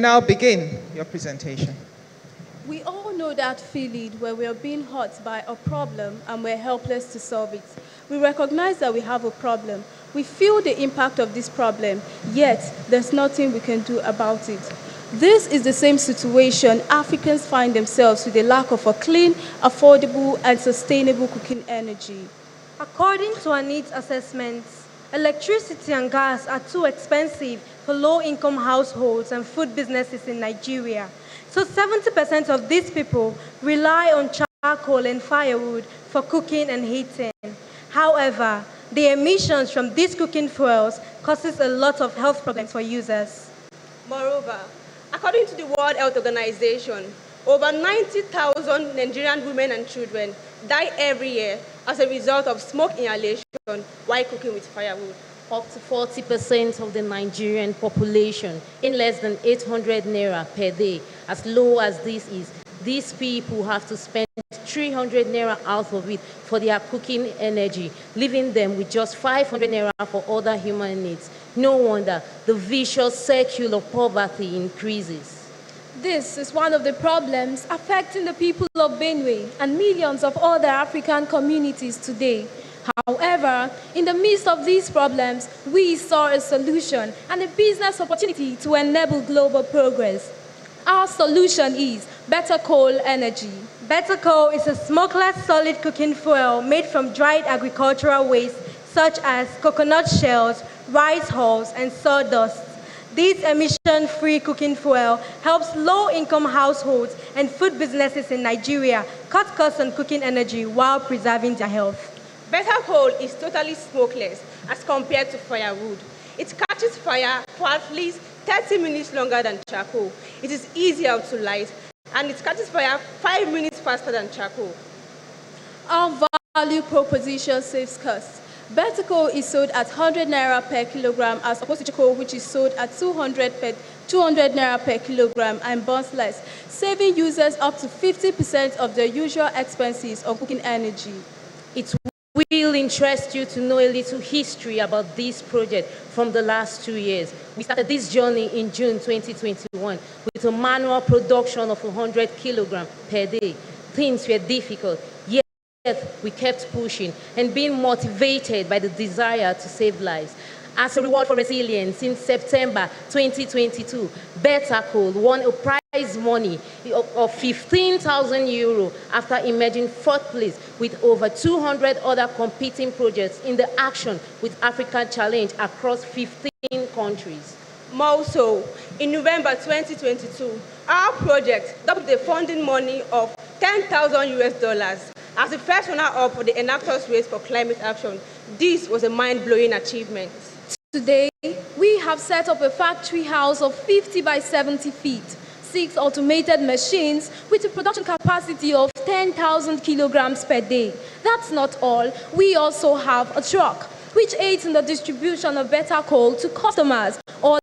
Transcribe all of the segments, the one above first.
now begin your presentation. We all know that feeling where we are being hurt by a problem and we're helpless to solve it. We recognize that we have a problem. We feel the impact of this problem, yet there's nothing we can do about it. This is the same situation Africans find themselves with the lack of a clean, affordable, and sustainable cooking energy. According to our needs assessments, electricity and gas are too expensive for low-income households and food businesses in Nigeria. So 70% of these people rely on charcoal and firewood for cooking and heating. However, the emissions from these cooking fuels causes a lot of health problems for users. Moreover, according to the World Health Organization, over 90,000 Nigerian women and children die every year as a result of smoke inhalation while cooking with firewood. Up to 40% of the Nigerian population in less than 800 naira per day. As low as this is, these people have to spend 300 naira out of it for their cooking energy, leaving them with just 500 naira for other human needs. No wonder the vicious circle of poverty increases. This is one of the problems affecting the people of Benue and millions of other African communities today. However, in the midst of these problems, we saw a solution and a business opportunity to enable global progress. Our solution is better coal energy. Better coal is a smokeless solid cooking fuel made from dried agricultural waste such as coconut shells, rice hulls, and sawdust. This emission-free cooking fuel helps low-income households and food businesses in Nigeria cut costs on cooking energy while preserving their health. Better coal is totally smokeless as compared to firewood. It catches fire for at least 30 minutes longer than charcoal. It is easier to light, and it catches fire 5 minutes faster than charcoal. Our value proposition saves costs. Better coal is sold at 100 naira per kilogram as opposed to coal, which is sold at 200 naira per kilogram and burns less, saving users up to 50% of their usual expenses of cooking energy. It will interest you to know a little history about this project from the last 2 years. We started this journey in June 2021 with a manual production of 100 kilograms per day. Things were difficult, yet we kept pushing and being motivated by the desire to save lives. As a reward for resilience, in September 2022, Better Coal won a prize money of 15,000 euro after emerging fourth place with over 200 other competing projects in the Action with Africa Challenge across 15 countries. More so, in November 2022, our project doubled the funding money of $10,000 as the first runner-up for the Enactus race for climate action. This was a mind-blowing achievement. Today, we have set up a factory house of 50 by 70 feet, 6 automated machines with a production capacity of 10,000 kilograms per day. That's not all. We also have a truck, which aids in the distribution of better coal to customers all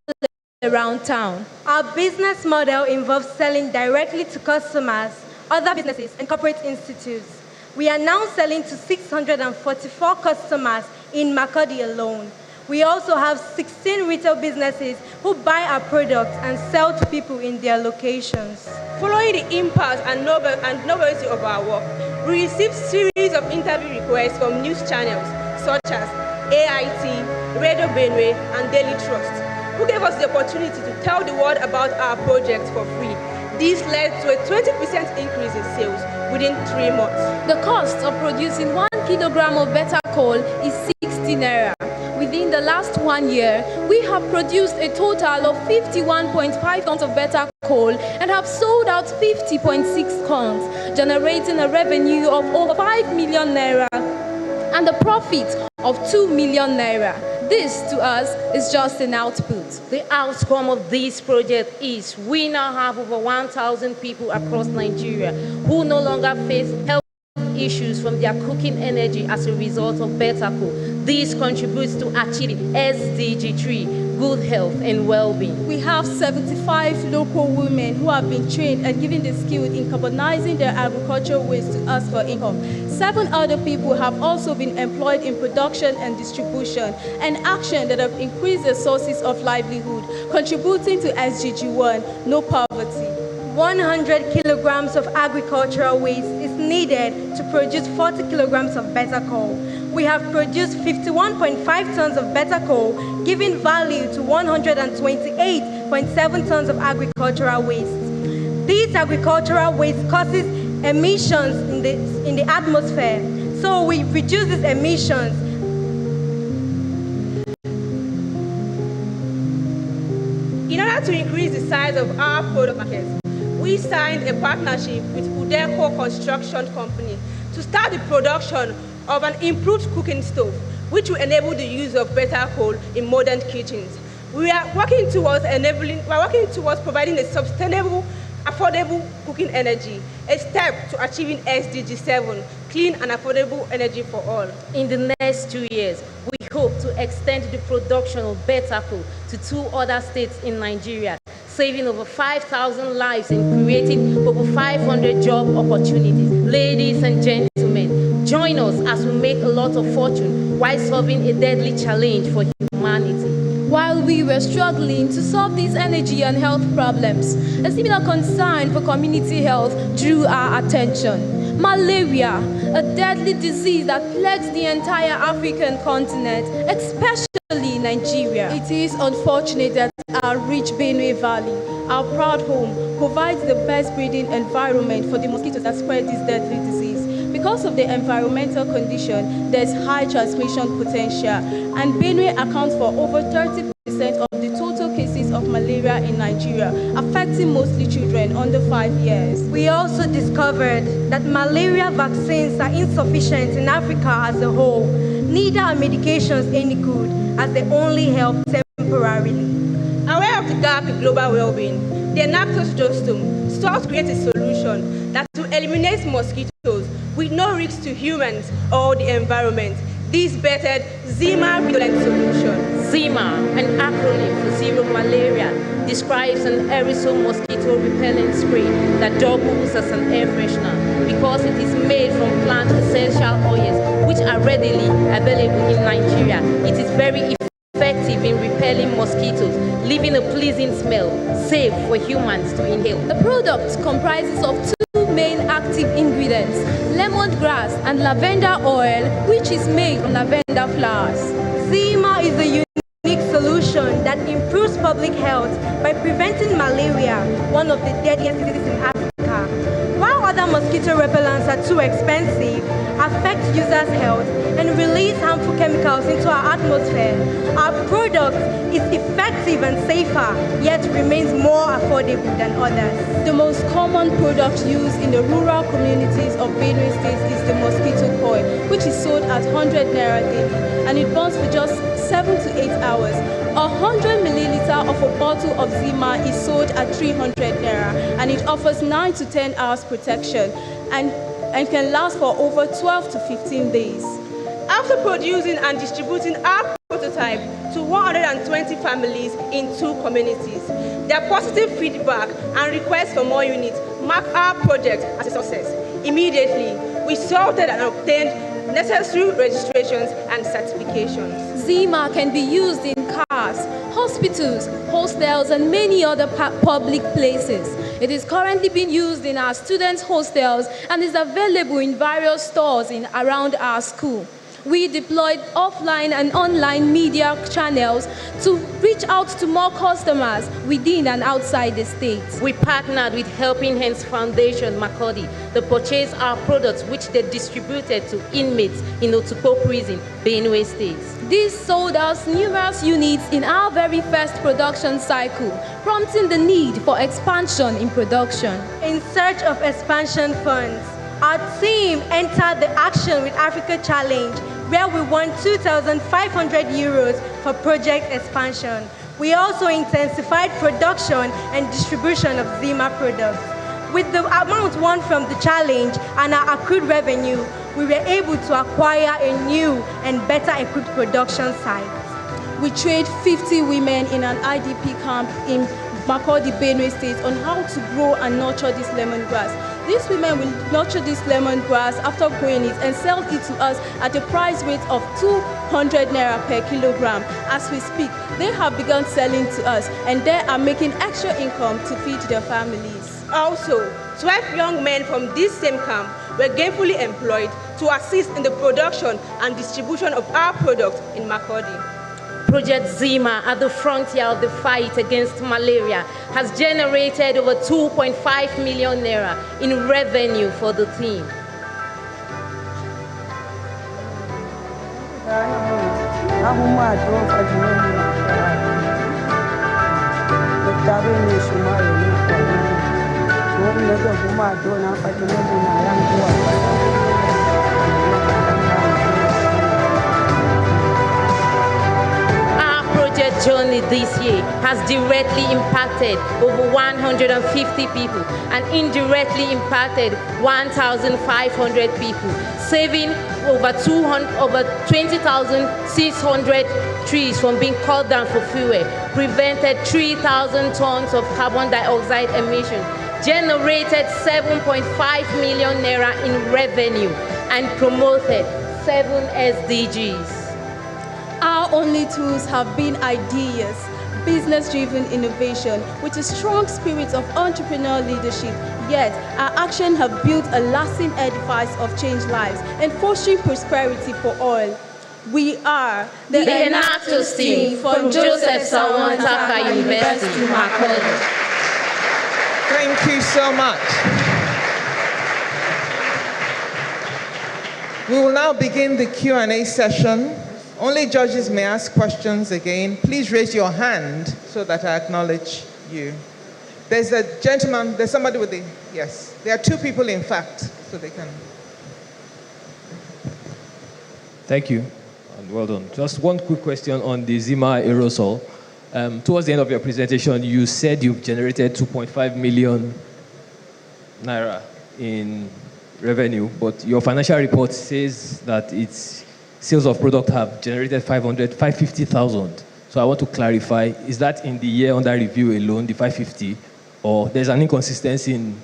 around town. Our business model involves selling directly to customers, other businesses, and corporate institutes. We are now selling to 644 customers in Makurdi alone. We also have 16 retail businesses who buy our products and sell to people in their locations. Following the impact and novelty of our work, we received series of interview requests from news channels such as AIT, Radio Benue, and Daily Trust, who gave us the opportunity to tell the world about our project for free. This led to a 20% increase in sales within 3 months. The cost of producing 1 kilogram of better coal is 60 naira. Within the last 1 year, we have produced a total of 51.5 tons of better coal and have sold out 50.6 tons, generating a revenue of over 5 million naira and a profit of 2 million naira. This, to us, is just an output. The outcome of this project is we now have over 1,000 people across Nigeria who no longer face health issues from their cooking energy as a result of better coal. This contributes to achieving SDG 3, good health and well-being. We have 75 local women who have been trained and given the skill in carbonizing their agricultural waste to us for income. 7 other people have also been employed in production and distribution, an action that have increased their sources of livelihood, contributing to SDG 1, no poverty. 100 kilograms of agricultural waste is needed to produce 40 kilograms of better coal. We have produced 51.5 tons of better coal, giving value to 128.7 tons of agricultural waste. These agricultural waste causes emissions in the atmosphere, so we reduce these emissions. In order to increase the size of our product market, we signed a partnership with Udeco Construction Company to start the production of an improved cooking stove, which will enable the use of better coal in modern kitchens. We are working towards providing a sustainable, affordable cooking energy, a step to achieving SDG 7, clean and affordable energy for all. In the next 2 years, we hope to extend the production of better coal to 2 other states in Nigeria, saving over 5,000 lives and creating over 500 job opportunities. Ladies and gentlemen, join us as we make a lot of fortune while solving a deadly challenge for humanity. While we were struggling to solve these energy and health problems, a similar concern for community health drew our attention. Malaria, a deadly disease that plagues the entire African continent, especially Nigeria. It is unfortunate that our rich Benue Valley, our proud home, provides the best breeding environment for the mosquitoes that spread this deadly disease. Because of the environmental condition, there's high transmission potential, and Benue accounts for over 30% of the total cases of malaria in Nigeria, affecting mostly children under 5 years. We also discovered that malaria vaccines are insufficient in Africa as a whole. Neither are medications any good, as they only help temporarily. Aware of the gap in global well-being, the Enactus JUSTUM sought to create a solution that will eliminate mosquitoes with no risk to humans or the environment. This bettered ZIMA repellent solution. ZIMA, an acronym for Zero Malaria, describes an aerosol mosquito repellent spray that doubles as an air freshener because it is made from plant essential oils which are readily available in Nigeria. It is very effective in repelling mosquitoes, leaving a pleasing smell, safe for humans to inhale. The product comprises of 2 main active ingredients, lemongrass and lavender oil, which is made from lavender flowers. ZIMA is a unique solution that improves public health by preventing malaria, one of the deadliest diseases in Africa. While other mosquito repellents are too expensive, affect users' health, and release harmful chemicals into our atmosphere, our product is effective and safer, yet remains more affordable than others. The most common product used in the rural communities of Benue State is the mosquito coil, which is sold at 100 naira daily, and it burns for just 7 to 8 hours. 100 milliliter of a bottle of ZIMA is sold at 300 naira, and it offers 9 to 10 hours protection and can last for over 12 to 15 days. After producing and distributing our prototype to 120 families in 2 communities, their positive feedback and requests for more units mark our project as a success. Immediately, we sorted and obtained necessary registrations and certifications. ZIMA can be used in cars, hospitals, hostels, and many other public places. It is currently being used in our students' hostels and is available in various stores around our school. We deployed offline and online media channels to reach out to more customers within and outside the state. We partnered with Helping Hands Foundation, Makurdi, to purchase our products which they distributed to inmates in Otukpo Prison, Benue State. This sold us numerous units in our very first production cycle, prompting the need for expansion in production. In search of expansion funds, our team entered the Action with Africa Challenge, where we won 2,500 euros for project expansion. We also intensified production and distribution of ZIMA products. With the amount won from the challenge and our accrued revenue, we were able to acquire a new and better equipped production site. we trained 50 women in an IDP camp in Makurdi, Benue State on how to grow and nurture this lemongrass. These women will nurture this lemongrass after growing it and sell it to us at a price rate of 200 naira per kilogram. As we speak, they have begun selling to us and they are making extra income to feed their families. Also, 12 young men from this same camp were gainfully employed to assist in the production and distribution of our products in Makurdi. Project Zima, at the frontier of the fight against malaria, has generated over 2.5 million naira in revenue for the team. Journey this year has directly impacted over 150 people and indirectly impacted 1,500 people, saving over 20,600 trees from being cut down for fuel, prevented 3,000 tons of carbon dioxide emission, generated 7.5 million naira in revenue, and promoted 7 SDGs. Our only tools have been ideas, business-driven innovation, with a strong spirit of entrepreneurial leadership. Yet, our action have built a lasting edifice of changed lives and fostering prosperity for all. We are the Enactus team from Joseph Salwan Taka University, Makurdi. Thank you so much. We will now begin the Q&A session. Only judges may ask questions again. Please raise your hand so that I acknowledge you. There's a gentleman, there's somebody with the, yes. There are 2 people, in fact, so they can. Thank you, and well done. Just one quick question on the Zima aerosol. Towards the end of your presentation, you said you've generated 2.5 million naira in revenue, but your financial report says that it's sales of product have generated 550,000. So I want to clarify, is that in the year under review alone, the 550, or there's an inconsistency in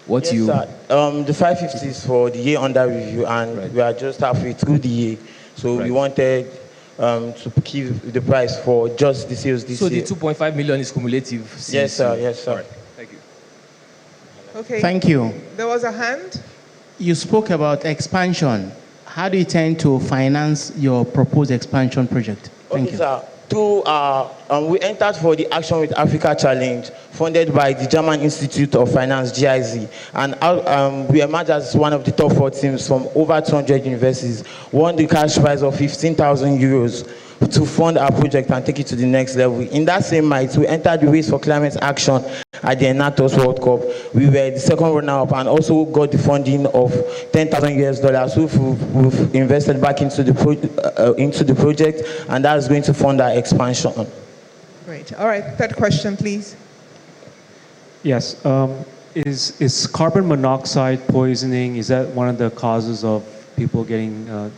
what yes, you... Sir. The 550 is for the year under review, and right. We are just halfway through the year. So right. We wanted to keep the price for just the sales this year. So the 2.5 million is cumulative? Yes, sir. Yes, sir. All right. Thank you. Okay. Thank you. There was a hand? You spoke about expansion. How do you intend to finance your proposed expansion project? Thank you. Sir. We entered for the Action with Africa Challenge, funded by the German Institute of Finance, GIZ. And we emerged as one of the top 4 teams from over 200 universities, won the cash prize of 15,000 euros to fund our project and take it to the next level. In that same night, we entered the Race for Climate Action at the Enactus World Cup. We were the second runner-up and also got the funding of $10,000 we've invested back into the project, and that's going to fund our expansion. Great. All right, third question, please. Yes. Is carbon monoxide poisoning, is that one of the causes of people getting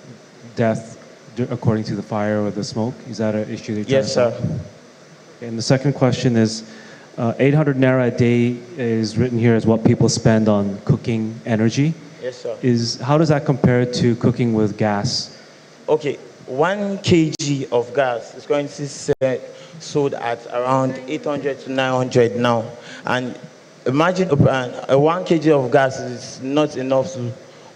death according to the fire or the smoke? Is that an issue that you're Yes, sir. And the second question is, 800 naira a day is written here as what people spend on cooking energy. Yes, sir. How does that compare to cooking with gas? Okay, 1 kg of gas is going to be sold at around 800 to 900 now. And imagine 1 kg of gas is not enough to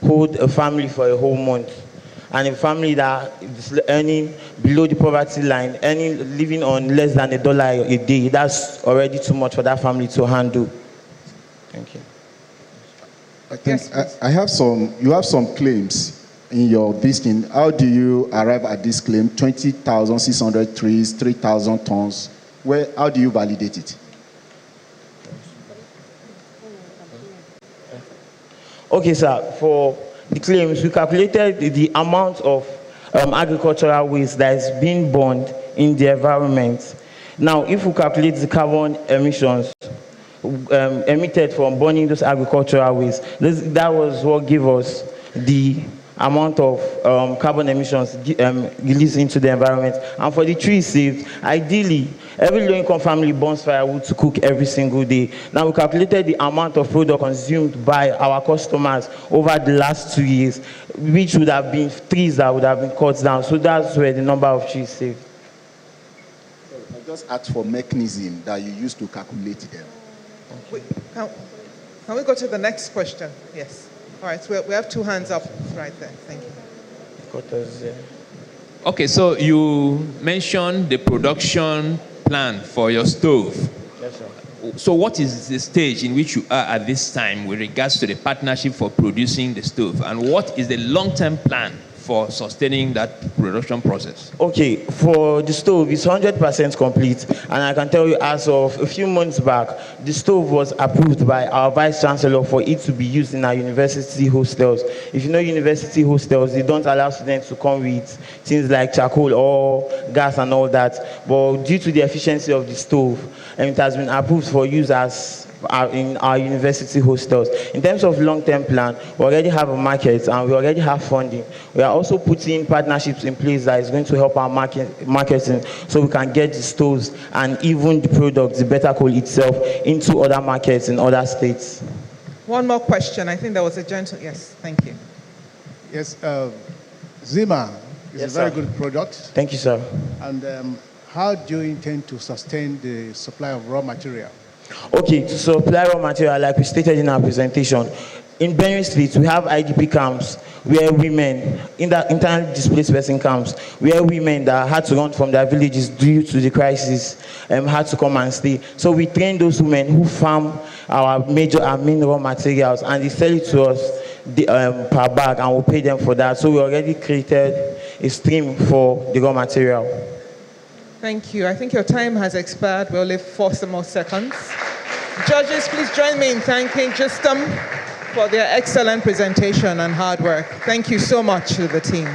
hold a family for a whole month. And a family that is earning below the poverty line, living on less than $1 a day, that's already too much for that family to handle. Thank you. I think I have some. You have some claims in your listing. How do you arrive at this claim? 20,600 trees, 3,000 tons. How do you validate it? Okay, sir. For the claims, we calculated the amount of agricultural waste that is being burned in the environment. Now, if we calculate the carbon emissions emitted from burning those agricultural waste, that was what gave us the amount of carbon emissions released into the environment. And for the trees saved, ideally, every low-income family burns firewood to cook every single day. Now, we calculated the amount of product consumed by our customers over the last 2 years, which would have been trees that would have been cut down. So that's where the number of trees saved. I just asked for mechanism that you use to calculate them. Wait, can we go to the next question? Yes. All right, so we have 2 hands up right there. Thank you. Okay, so you mentioned the production plan for your stove. Yes, sir. So what is the stage in which you are at this time with regards to the partnership for producing the stove? And what is the long-term plan for sustaining that production process? Okay, for the stove, it's 100% complete. And I can tell you, as of a few months back, the stove was approved by our Vice Chancellor for it to be used in our university hostels. If you know university hostels, they don't allow students to come with things like charcoal or gas and all that. But due to the efficiency of the stove, it has been approved for use as in our university hostels. In terms of long-term plan, we already have a market and we already have funding. We are also putting partnerships in place that is going to help our marketing so we can get the stoves and even the products, the better coal itself, into other markets in other states. One more question. I think there was a gentleman. Yes, thank you. Yes, Zima is Yes, a very sir. good product. Thank you, sir. And how do you intend to sustain the supply of raw material? Okay, to supply raw material, like we stated in our presentation, in Benue State, we have IDP camps where women, in the internally displaced person camps, where women that had to run from their villages due to the crisis had to come and stay. So we train those women who farm our main raw materials and they sell it to us per bag and we'll pay them for that. So we already created a stream for the raw material. Thank you. I think your time has expired. We'll leave for some more seconds. Judges, please join me in thanking JUSTUM for their excellent presentation and hard work. Thank you so much to the team.